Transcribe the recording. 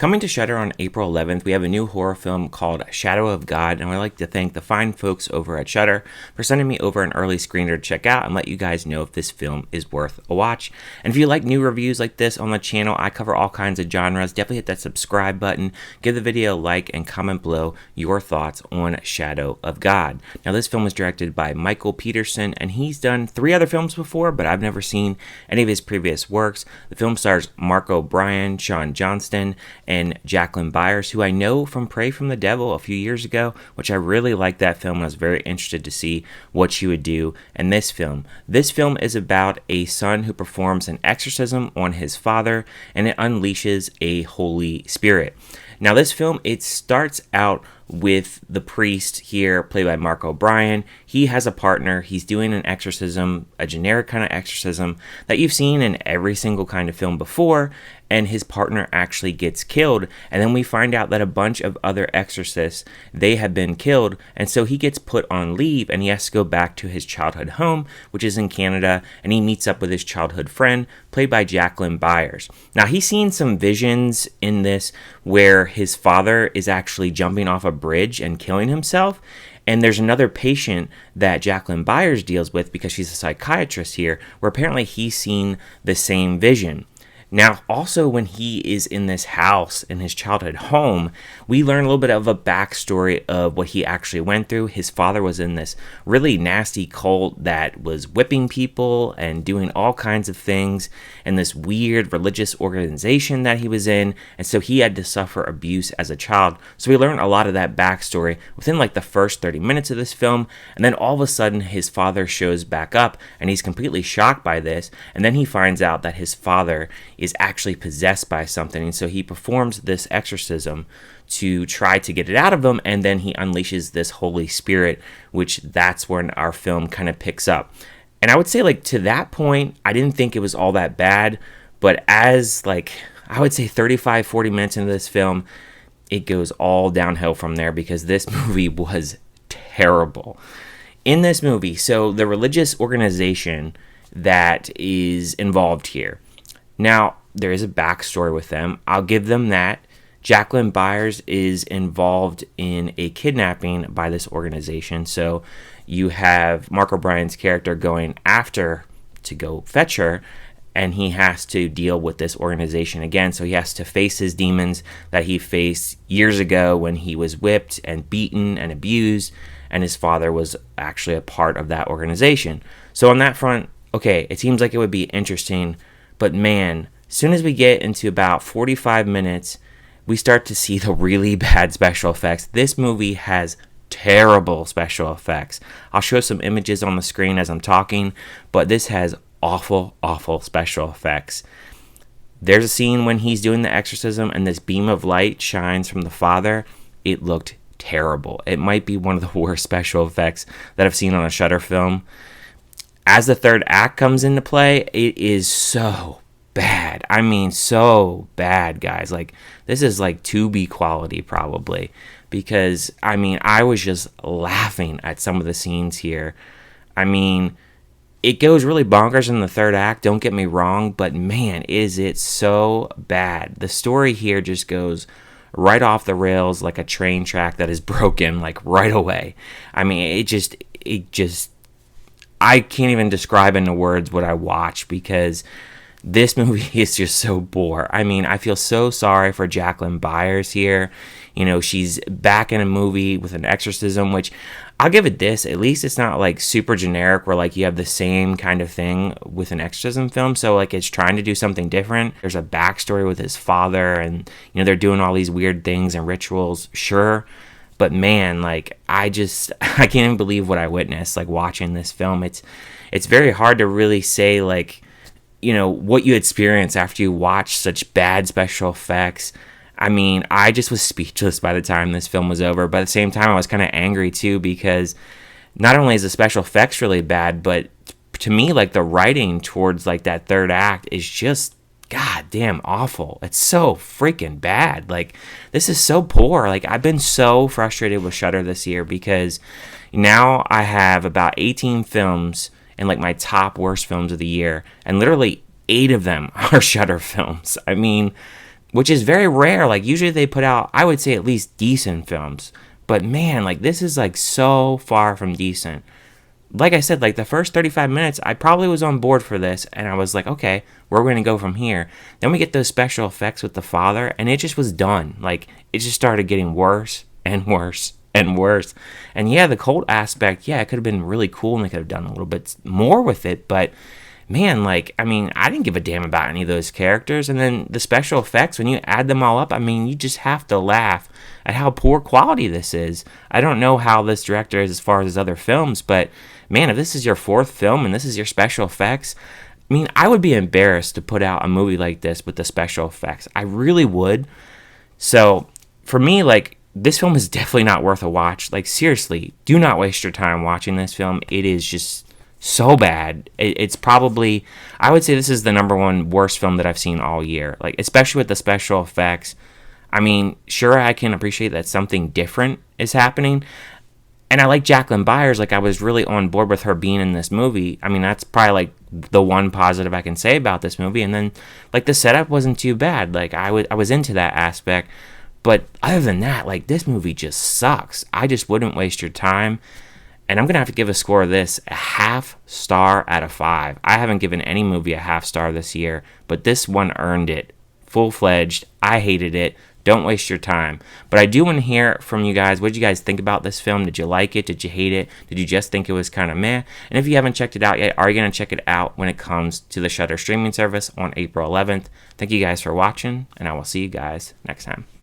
Coming to Shudder on April 11th, we have a new horror film called Shadow of God, and I'd like to thank the fine folks over at Shudder for sending me over an early screener to check out and let you guys know if this film is worth a watch. And if you like new reviews like this on the channel, I cover all kinds of genres. Definitely hit that subscribe button, give the video a like, and comment below your thoughts on Shadow of God. Now, this film was directed by Michael Peterson, and he's done 3 other films before, but I've never seen any of his previous works. The film stars O Brien, Shaun Johnston, and Jacqueline Byers, who I know from Prey from the Devil a few years ago, which I really liked that film, and I was very interested to see what she would do in this film. This film is about a son who performs an exorcism on his father, and it unleashes a Holy Spirit. Now, this film, it starts out with the priest here, played by O Brien. He has a partner. He's doing an exorcism, a generic kind of exorcism that you've seen in every single kind of film before, and his partner actually gets killed. And then we find out that a bunch of other exorcists, they have been killed, and so he gets put on leave, and he has to go back to his childhood home, which is in Canada, and he meets up with his childhood friend, played by Jacqueline Byers. Now, he's seen some visions in this where his father is actually jumping off a bridge and killing himself, and there's another patient that Jacqueline Byers deals with because she's a psychiatrist here, where apparently he's seen the same vision. Now, also when he is in this house in his childhood home, we learn a little bit of a backstory of what he actually went through. His father was in this really nasty cult that was whipping people and doing all kinds of things, and this weird religious organization that he was in, and so he had to suffer abuse as a child. So we learn a lot of that backstory within like the first 30 minutes of this film, and then all of a sudden his father shows back up, and he's completely shocked by this, and then he finds out that his father is actually possessed by something, and so he performs this exorcism to try to get it out of him, and then he unleashes this Holy Spirit, which that's when our film kind of picks up. And I would say, like, to that point, I didn't think it was all that bad, but as, like, I would say 35-40 minutes into this film, it goes all downhill from there, because this movie was terrible. In this movie, so the religious organization that is involved here, now, there is a backstory with them. I'll give them that. Jacqueline Byers is involved in a kidnapping by this organization. So you have O Brien's character going after to go fetch her, and he has to deal with this organization again. So he has to face his demons that he faced years ago when he was whipped and beaten and abused, and his father was actually a part of that organization. So on that front, okay, it seems like it would be interesting. But man, as soon as we get into about 45 minutes, we start to see the really bad special effects. This movie has terrible special effects. I'll show some images on the screen as I'm talking, but this has awful, awful special effects. There's a scene when he's doing the exorcism and this beam of light shines from the father. It looked terrible. It might be one of the worst special effects that I've seen on a Shudder film. As the third act comes into play, it is so bad. I mean, so bad, guys. Like, this is like Tubi quality probably, because, I mean, I was just laughing at some of the scenes here. I mean, it goes really bonkers in the third act, don't get me wrong, but man, is it so bad. The story here just goes right off the rails like a train track that is broken, like right away. I mean, it just I can't even describe in words what I watch, because this movie is just so poor. I mean, I feel so sorry for Jacqueline Byers here. You know, she's back in a movie with an exorcism, which I'll give it this. At least it's not like super generic where like you have the same kind of thing with an exorcism film. So like it's trying to do something different. There's a backstory with his father, and, you know, they're doing all these weird things and rituals. Sure. But man, like, I can't even believe what I witnessed, like, watching this film. It's very hard to really say, like, you know, what you experience after you watch such bad special effects. I mean, I just was speechless by the time this film was over. But at the same time, I was kind of angry, too, because not only is the special effects really bad, but to me, like, the writing towards, like, that third act is just goddamn awful. It's so freaking bad. Like, this is so poor. Like, I've been so frustrated with Shudder this year, because now I have about 18 films in like my top worst films of the year, and literally 8 of them are Shudder films. I mean, which is very rare. Like, usually they put out, I would say, at least decent films. But man, like, this is like so far from decent. Like I said, like the first 35 minutes, I probably was on board for this, and I was like, okay, where are we going to go from here? Then we get those special effects with the father, and it just was done. Like, it just started getting worse and worse and worse. And yeah, the cult aspect, yeah, it could have been really cool, and they could have done a little bit more with it, but man, like, I mean, I didn't give a damn about any of those characters. And then the special effects, when you add them all up, I mean, you just have to laugh at how poor quality this is. I don't know how this director is as far as his other films, but man, if this is your fourth film and this is your special effects, I mean, I would be embarrassed to put out a movie like this with the special effects. I really would. So for me, like, this film is definitely not worth a watch. Like, seriously, do not waste your time watching this film. It is just so bad. It's probably, I would say this is the number one worst film that I've seen all year. Like, especially with the special effects. I mean, sure, I can appreciate that something different is happening. And I like Jacqueline Byers. Like, I was really on board with her being in this movie. I mean, that's probably like the one positive I can say about this movie. And then, like, the setup wasn't too bad. Like, I was into that aspect. But other than that, like, this movie just sucks. I just wouldn't waste your time. And I'm going to have to give a score of this a 0.5 star out of 5. I haven't given any movie a 0.5 star this year, but this one earned it. Full-fledged. I hated it. Don't waste your time. But I do want to hear from you guys. What did you guys think about this film? Did you like it? Did you hate it? Did you just think it was kind of meh? And if you haven't checked it out yet, are you going to check it out when it comes to the Shudder streaming service on April 11th? Thank you guys for watching, and I will see you guys next time.